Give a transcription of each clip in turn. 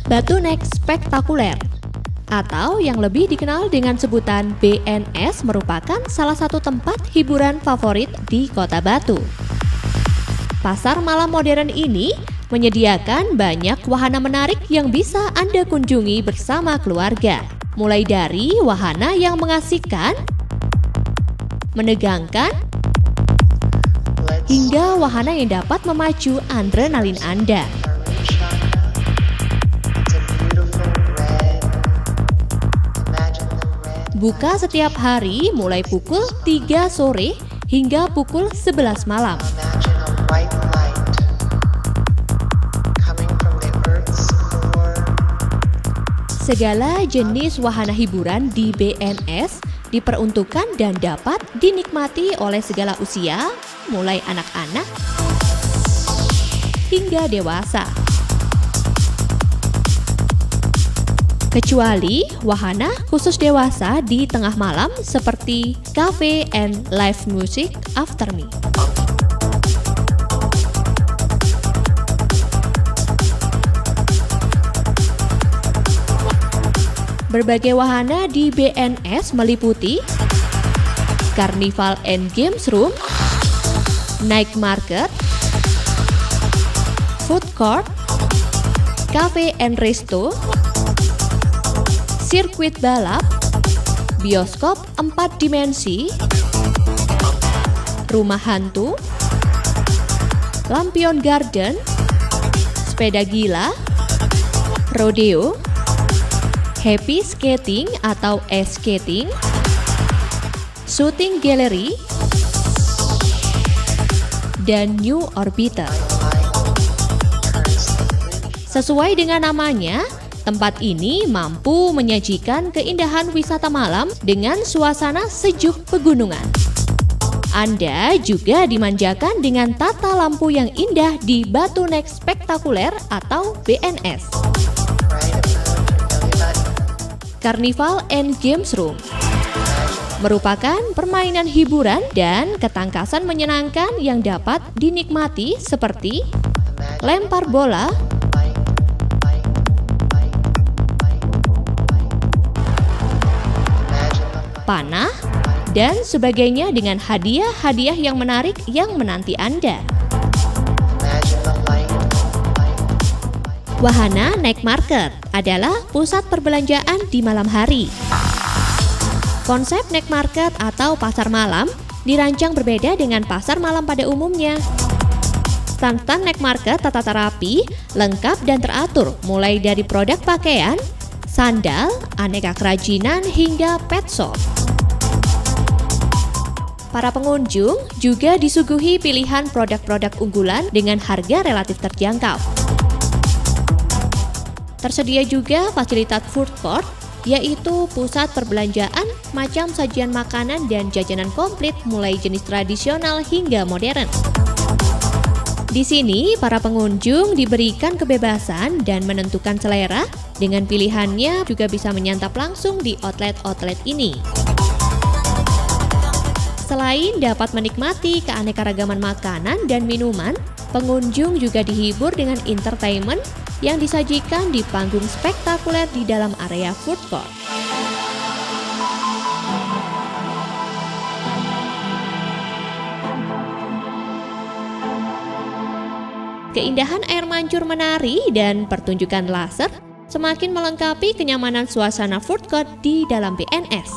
Batunek Spektakuler atau yang lebih dikenal dengan sebutan BNS merupakan salah satu tempat hiburan favorit di Kota Batu. Pasar malam modern ini menyediakan banyak wahana menarik yang bisa Anda kunjungi bersama keluarga. Mulai dari wahana yang mengasihkan, menegangkan, hingga wahana yang dapat memacu adrenalin Anda. Buka setiap hari mulai pukul 3 sore hingga pukul 11 malam. Segala jenis wahana hiburan di BNS diperuntukkan dan dapat dinikmati oleh segala usia, mulai anak-anak hingga dewasa. Kecuali wahana khusus dewasa di tengah malam seperti cafe and live music after me. Berbagai wahana di BNS meliputi Carnival and Games Room, Night Market, Food Court, Cafe and Resto, sirkuit balap, bioskop 4 dimensi, rumah hantu, lampion garden, sepeda gila, rodeo, happy skating atau ice skating, shooting gallery, dan New Orbiter. Sesuai dengan namanya, tempat ini mampu menyajikan keindahan wisata malam dengan suasana sejuk pegunungan. Anda juga dimanjakan dengan tata lampu yang indah di Batunek Spektakuler atau BNS. Carnival and Games Room merupakan permainan hiburan dan ketangkasan menyenangkan yang dapat dinikmati seperti lempar bola, panah, dan sebagainya dengan hadiah-hadiah yang menarik yang menanti Anda. Wahana Night Market adalah pusat perbelanjaan di malam hari. Konsep Night Market atau pasar malam dirancang berbeda dengan pasar malam pada umumnya. Stand-stand Night Market tertata rapi, lengkap dan teratur mulai dari produk pakaian, sandal, aneka kerajinan hingga pet shop. Para pengunjung juga disuguhi pilihan produk-produk unggulan dengan harga relatif terjangkau. Tersedia juga fasilitas food court, yaitu pusat perbelanjaan macam sajian makanan dan jajanan komplit mulai jenis tradisional hingga modern. Di sini, para pengunjung diberikan kebebasan dan menentukan selera, dengan pilihannya juga bisa menyantap langsung di outlet-outlet ini. Selain dapat menikmati keanekaragaman makanan dan minuman, pengunjung juga dihibur dengan entertainment yang disajikan di panggung spektakuler di dalam area food court. Keindahan air mancur menari dan pertunjukan laser semakin melengkapi kenyamanan suasana food court di dalam BNS.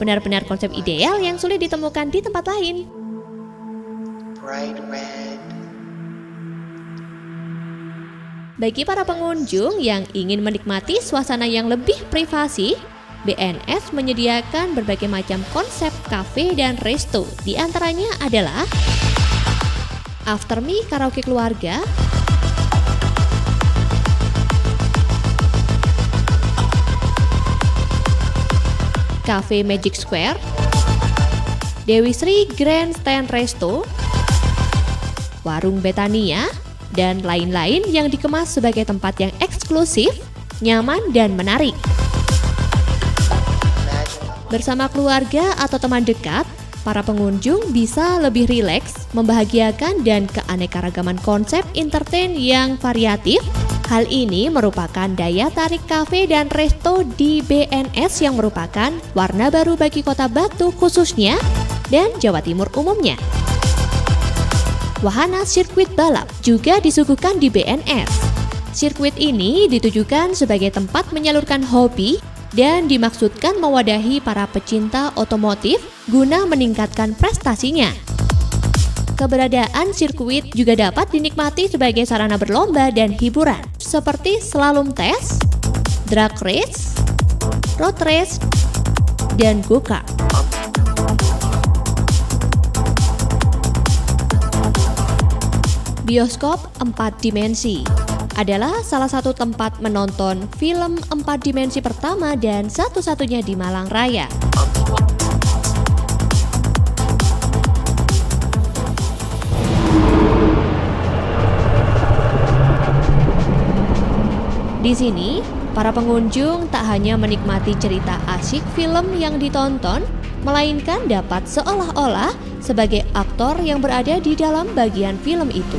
Benar-benar konsep ideal yang sulit ditemukan di tempat lain. Bagi para pengunjung yang ingin menikmati suasana yang lebih privasi, BNS menyediakan berbagai macam konsep kafe dan resto. Di antaranya adalah After Me Karaoke Keluarga, Cafe Magic Square, Dewi Sri Grandstand Resto, Warung Betania, dan lain-lain yang dikemas sebagai tempat yang eksklusif, nyaman, dan menarik. Bersama keluarga atau teman dekat, para pengunjung bisa lebih rileks, membahagiakan, dan keanekaragaman konsep entertain yang variatif Hal ini merupakan daya tarik kafe dan resto di BNS yang merupakan warna baru bagi Kota Batu khususnya dan Jawa Timur umumnya. Wahana sirkuit balap juga disuguhkan di BNS. Sirkuit ini ditujukan sebagai tempat menyalurkan hobi dan dimaksudkan mewadahi para pecinta otomotif guna meningkatkan prestasinya. Keberadaan sirkuit juga dapat dinikmati sebagai sarana berlomba dan hiburan, seperti slalom test, drag race, road race, dan go-kart. Bioskop 4 dimensi adalah salah satu tempat menonton film 4 dimensi pertama dan satu-satunya di Malang Raya. Di sini, para pengunjung tak hanya menikmati cerita asyik film yang ditonton, melainkan dapat seolah-olah sebagai aktor yang berada di dalam bagian film itu.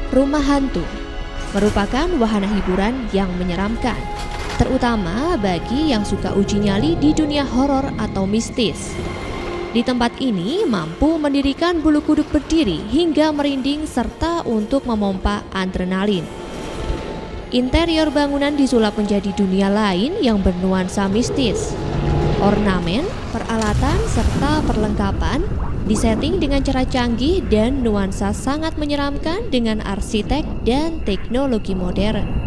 Rumah hantu merupakan wahana hiburan yang menyeramkan, terutama bagi yang suka uji nyali di dunia horor atau mistis. Di tempat ini mampu mendirikan bulu kuduk berdiri hingga merinding serta untuk memompa adrenalin. Interior bangunan disulap menjadi dunia lain yang bernuansa mistis. Ornamen, peralatan, serta perlengkapan disetting dengan cara canggih dan nuansa sangat menyeramkan dengan arsitek dan teknologi modern.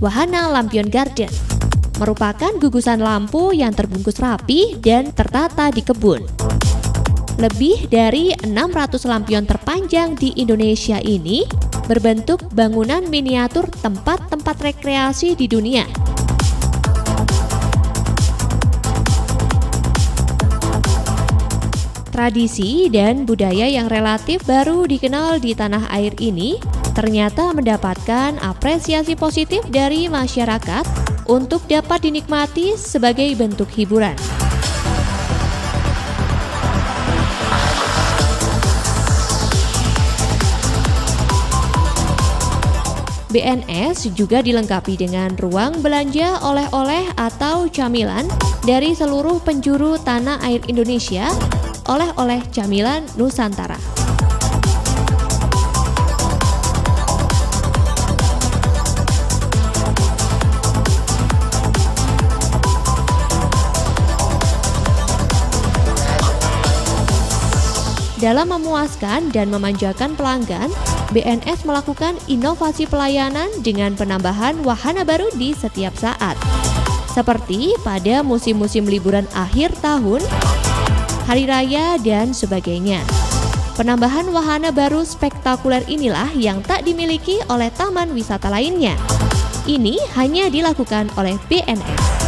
Wahana Lampion Garden merupakan gugusan lampu yang terbungkus rapi dan tertata di kebun. Lebih dari 600 lampion terpanjang di Indonesia ini berbentuk bangunan miniatur tempat-tempat rekreasi di dunia. Tradisi dan budaya yang relatif baru dikenal di tanah air ini ternyata mendapatkan apresiasi positif dari masyarakat untuk dapat dinikmati sebagai bentuk hiburan. BNS juga dilengkapi dengan ruang belanja oleh-oleh atau camilan dari seluruh penjuru tanah air Indonesia, oleh-oleh camilan Nusantara. Dalam memuaskan dan memanjakan pelanggan, BNS melakukan inovasi pelayanan dengan penambahan wahana baru di setiap saat. Seperti pada musim-musim liburan akhir tahun, hari raya, dan sebagainya. Penambahan wahana baru spektakuler inilah yang tak dimiliki oleh taman wisata lainnya. Ini hanya dilakukan oleh BNS.